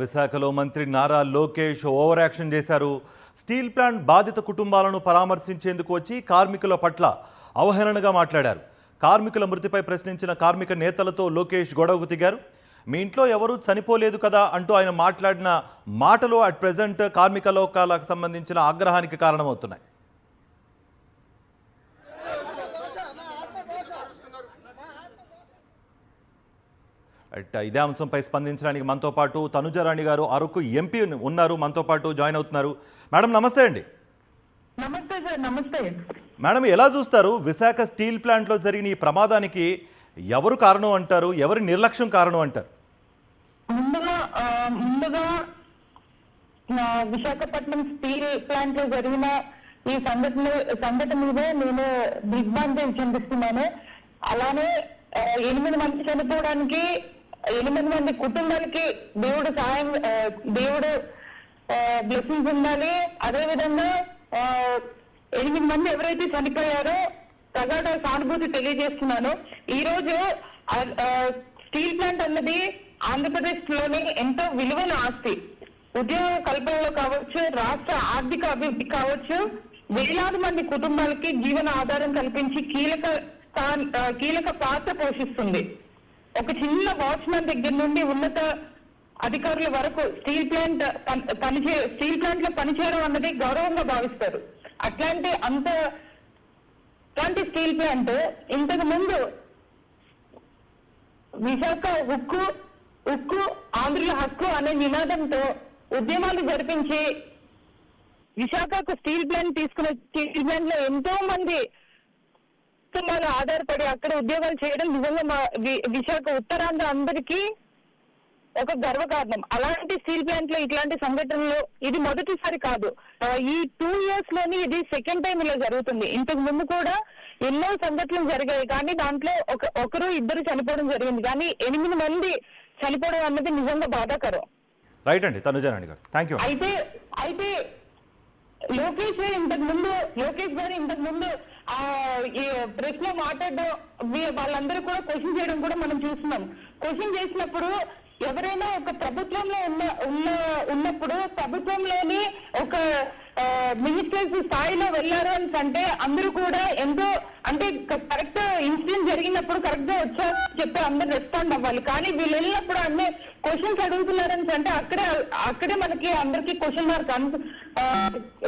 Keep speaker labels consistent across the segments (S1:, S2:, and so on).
S1: విశాఖలో మంత్రి Nara Lokesh over action చేశారు. స్టీల్ ప్లాంట్ బాధిత కుటుంబాలను పరామర్శించేందుకు వచ్చి కార్మికుల పట్ల అవహేళనగా మాట్లాడారు. కార్మికుల మృతిపై ప్రశ్నించిన కార్మిక నేతలతో లోకేష్ గొడవకు దిగారు. మీ ఇంట్లో ఎవరూ చనిపోలేదు కదా అంటూ ఆయన మాట్లాడిన మాటలు అట్ ప్రెజెంట్ కార్మిక లోకాలకు సంబంధించిన ఆగ్రహానికి కారణమవుతున్నాయి. ఇదే అంశంపై స్పందించడానికి మనతో పాటు తనుజరాణి గారు అరకు ఎంపీ ఉన్నారు, మనతో పాటు జాయిన్ అవుతున్నారు. మేడం నమస్తే అండి.
S2: నమస్తే సార్. నమస్తే
S1: మేడం, ఎలా చూస్తారు విశాఖ స్టీల్ ప్లాంట్లో జరిగిన ఈ ప్రమాదానికి ఎవరు కారణం అంటారు, ఎవరి నిర్లక్ష్యం కారణం అంటారు?
S2: ముందుగా విశాఖపట్నం స్టీల్ ప్లాంట్ లో జరిగిన ఈ సంఘటన మీద నేను దిగ్భ్రాంతి చెందిస్తున్నాను. అలానే 8 మంది చనిపోవడానికి 8 మంది కుటుంబాలకి దేవుడు బ్లెస్సింగ్స్ ఉండాలి. అదే విధంగా 8 మంది ఎవరైతే చనిపోయారో ప్రగాఢ సానుభూతి తెలియజేస్తున్నాను. ఈ రోజు స్టీల్ ప్లాంట్ అన్నది ఆంధ్రప్రదేశ్ లోని ఎంతో విలువైన ఆస్తి. ఉద్యోగ కల్పనలో కావచ్చు, రాష్ట్ర ఆర్థిక అభివృద్ధి కావచ్చు, వేలాది మంది కుటుంబాలకి జీవన ఆధారం కల్పించి కీలక పాత్ర పోషిస్తుంది. ఒక చిన్న వాచ్మెన్ దగ్గర నుండి ఉన్నత అధికారుల వరకు స్టీల్ ప్లాంట్ లో పనిచేయడం అన్నది గౌరవంగా భావిస్తారు. అట్లాంటి స్టీల్ ప్లాంట్ ఇంతకు ముందు విశాఖ ఉక్కు ఆంధ్రుల హక్కు అనే నినాదంతో ఉద్యమాలు జరిపించి విశాఖకు స్టీల్ ప్లాంట్ స్టీల్ ప్లాంట్ లో ఎంతో మంది కుటుంబాలు ఆధారపడి అక్కడ ఉద్యోగాలు చేయడం నిజంగా విశాఖ ఉత్తరాంధ్ర అందరికీ ఒక గర్వకారణం. అలాంటి స్టీల్ ప్లాంట్ లో ఇట్లాంటి సంఘటనలు ఇది మొదటిసారి కాదు. ఈ 2 years లోని ఇది సెకండ్ టైం ఇలా జరుగుతుంది. ఇంతకు ముందు కూడా ఎన్నో సంఘటనలు జరిగాయి, కానీ దాంట్లో ఒకరు ఇద్దరు చనిపోవడం జరిగింది. కానీ 8 మంది చనిపోవడం అన్నది నిజంగా బాధాకరం.
S1: రైట్ అండి తనుజారాణి గారు, థ్యాంక్ యూ.
S2: అయితే లోకేష్ గారు ఇంతకు ముందు ఈ ప్రెస్ లో మాట్లాడడం, వాళ్ళందరూ కూడా క్వశ్చన్ చేయడం కూడా మనం చూస్తున్నాం. క్వశ్చన్ చేసినప్పుడు ఎవరైనా ఒక ప్రభుత్వంలో ఉన్నప్పుడు ప్రభుత్వంలోని ఒక మినిస్టర్స్ స్థాయిలో వెళ్ళారు అని అంటే అందరూ కూడా ఎంతో అంటే కరెక్ట్ ఇన్సిడెంట్ జరిగినప్పుడు కరెక్ట్ గా వచ్చారు చెప్పి అందరు రెస్పాండ్ అవ్వాలి. కానీ వీళ్ళు వెళ్ళినప్పుడు అన్ని క్వశ్చన్స్ అడుగుతున్నారని అంటే అక్కడే మనకి అందరికి క్వశ్చన్ మార్క్.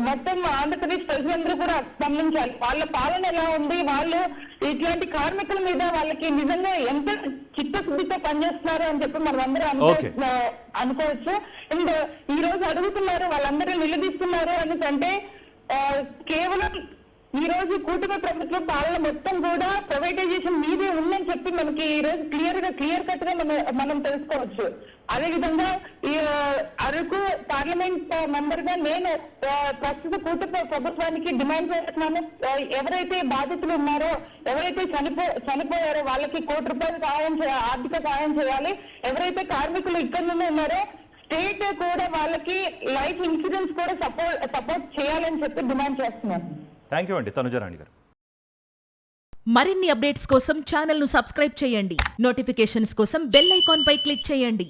S2: మొత్తం ఆంధ్రప్రదేశ్ ప్రజలందరూ కూడా గమనించాలి వాళ్ళ పాలన ఎలా ఉంది, వాళ్ళు ఇట్లాంటి కార్మికుల మీద వాళ్ళకి నిజంగా ఎంత చిత్తశుద్ధితో పనిచేస్తున్నారు అని చెప్పి మనం అందరూ అనుకోవచ్చు. అండ్ ఈ రోజు అడుగుతున్నారు, వాళ్ళందరూ నిలదీస్తున్నారు అని అంటే కేవలం ఈ రోజు కూటమి ప్రభుత్వం పాలన మొత్తం కూడా ప్రైవేటైజేషన్ మీదే ఉందని చెప్పి మనకి ఈ రోజు క్లియర్ కట్ గా మనం తెలుసుకోవచ్చు. అదేవిధంగా ఈ అరకు పార్లమెంట్ మెంబర్ గా నేను ప్రస్తుత కూటమి ప్రభుత్వానికి డిమాండ్ చేస్తున్నాను. ఎవరైతే బాధితులు ఉన్నారో, ఎవరైతే చనిపోయారో వాళ్ళకి ₹1,00,00,000 ఆర్థిక సాయం చేయాలి. ఎవరైతే కార్మికులు ఇక్కడ నుండి ఉన్నారో స్టేట్ కూడా వాళ్ళకి లైఫ్ ఇన్సూరెన్స్ కూడా సపోర్ట్ చేయాలని చెప్పి డిమాండ్ చేస్తున్నాను.
S1: థ్యాంక్ యూ అండి తనుజారాణి గారు.
S3: మరిన్ని అప్డేట్స్ కోసం ఛానల్ ను సబ్స్క్రైబ్ చేయండి. నోటిఫికేషన్స్ కోసం బెల్ ఐకాన్ పై క్లిక్ చేయండి.